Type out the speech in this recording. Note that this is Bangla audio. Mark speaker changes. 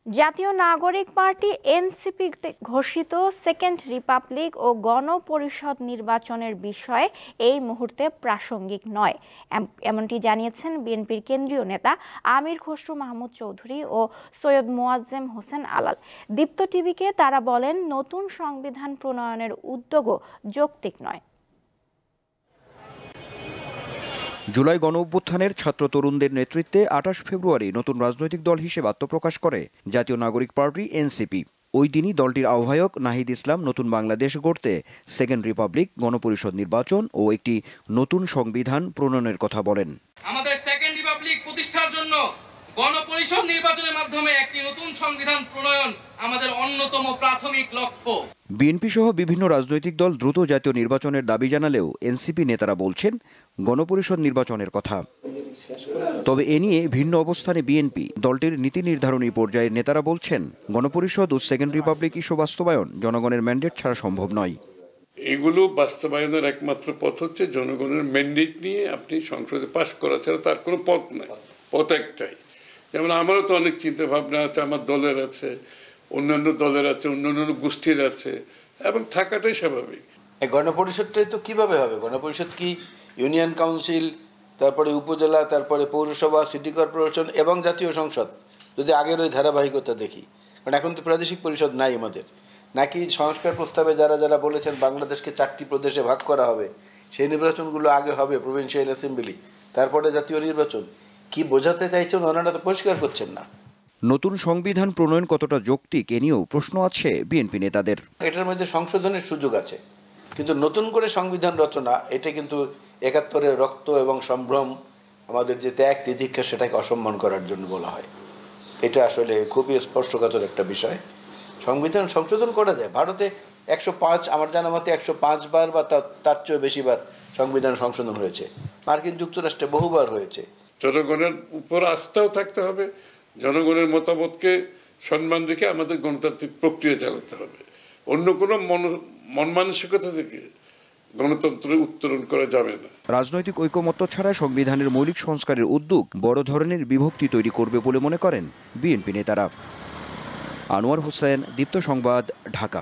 Speaker 1: জাতীয় নাগরিক পার্টি এনসিপি ঘোষিত সেকেন্ড রিপাবলিক ও গণপরিষদ নির্বাচনের বিষয়ে এই মুহূর্তে প্রাসঙ্গিক নয়, এমনটি জানিয়েছেন বিএনপির কেন্দ্রীয় নেতা আমির খসরু মাহমুদ চৌধুরী ও সৈয়দ মোয়াজ্জেম হোসেন আলাল। দীপ্ত টিভিকে তারা বলেন, নতুন সংবিধান প্রণয়নের উদ্যোগও যৌক্তিক নয়।
Speaker 2: জুলাই গণঅভ্যুত্থানের ছাত্র তরুণদের নেতৃত্বে ২৮ ফেব্রুয়ারি নতুন রাজনৈতিক দল হিসেবে আত্মপ্রকাশ করে জাতীয় নাগরিক পার্টি এনসিপি। ওই দিনই দলটির আহ্বায়ক নাহিদ ইসলাম নতুন বাংলাদেশ গড়তে সেকেন্ড রিপাবলিক, গণপরিষদ নির্বাচন ও একটি নতুন সংবিধান প্রণয়নের কথা বলেন।
Speaker 3: আমাদের সেকেন্ড রিপাবলিক প্রতিষ্ঠার জন্য গণপরিষদ নির্বাচনের মাধ্যমে একটি নতুন সংবিধান প্রণয়ন আমাদের অন্যতম প্রাথমিক লক্ষ্য।
Speaker 2: বিএনপি সহ বিভিন্ন রাজনৈতিক দল দ্রুত জাতীয় নির্বাচনের দাবি জানালেও এনসিপি নেতারা বলছেন গণপরিষদ নির্বাচনের কথা। তবে এ নিয়ে ভিন্ন অবস্থানে বিএনপি। দলটির নীতি নির্ধারণী পর্যায়ের নেতারা বলছেন, গণপরিষদ ও সেকেন্ড রিপাবলিক ইস্যু বাস্তবায়ন জনগণের ম্যান্ডেট ছাড়া সম্ভব নয়।
Speaker 4: এগুলো বাস্তবায়নের একমাত্র পথ হচ্ছে জনগণের ম্যান্ডেট নিয়ে আপনি সংসদে পাশ করা ছাড়া তার কোনো পথ নাই। পথ একটাই। যেমন আমারও তো অনেক চিন্তা ভাবনা আছে, আমার দলের আছে, অন্যান্য দলের আছে, অন্যান্য গোষ্ঠীর আছে, এবং থাকাটাই স্বাভাবিক।
Speaker 5: গণপরিষদটাই তো কিভাবে হবে? গণপরিষদ কি ইউনিয়ন কাউন্সিল, তারপরে উপজেলা, তারপরে পৌরসভা, সিটি কর্পোরেশন এবং জাতীয় সংসদ, যদি আগের ওই ধারাবাহিকতা দেখি। কারণ এখন তো প্রাদেশিক পরিষদ নাই আমাদের। নাকি সংস্কার প্রস্তাবে যারা যারা বলেছেন বাংলাদেশকে 4টি প্রদেশে ভাগ করা হবে, সেই নির্বাচনগুলো আগে হবে প্রভিন্সিয়াল অ্যাসেম্বলি, তারপরে জাতীয় নির্বাচন। কি বোঝাতে চাইছেন ওনারা তো পরিষ্কার করছেন না।
Speaker 2: নতুন সংবিধান প্রণয়ন কতটা যৌক্তিক এ নিয়েও প্রশ্ন আছে বিএনপি নেতাদের।
Speaker 5: এটার মধ্যে সংশোধনের সুযোগ আছে, কিন্তু নতুন করে সংবিধান রচনা, এটা কিন্তু ৭১-এর রক্ত এবং সম্ভ্রম, আমাদের যে ত্যাগ তিতিক্ষা, সেটাকে অসম্মান করার জন্য বলা হয়। এটা আসলে খুবই স্পর্শকাতর একটা বিষয়। সংবিধান সংশোধন করা যায়। ভারতে ১০৫, আমার জানা মতে ১০৫ বার বা তার চেয়েও বেশিবার সংবিধান সংশোধন হয়েছে। মার্কিন যুক্তরাষ্ট্রে বহুবার হয়েছে।
Speaker 4: জনগণের উপর আস্থাও থাকতে হবে, জনগণের মতামতকে সম্মান রেখে আমাদের গণতান্ত্রিক প্রক্রিয়া চালাতে হবে। অন্য কোনো মন মানসিকতা থেকে গণতন্ত্রের উত্তরণ করা যাবে না।
Speaker 2: রাজনৈতিক ঐকমত্য ছাড়া সংবিধানের মৌলিক সংস্কারের উদ্যোগ বড় ধরনের বিভক্তি তৈরি করবে বলে মনে করেন বিএনপি নেতারা। আনোয়ার হোসেন, দীপ্ত সংবাদ, ঢাকা।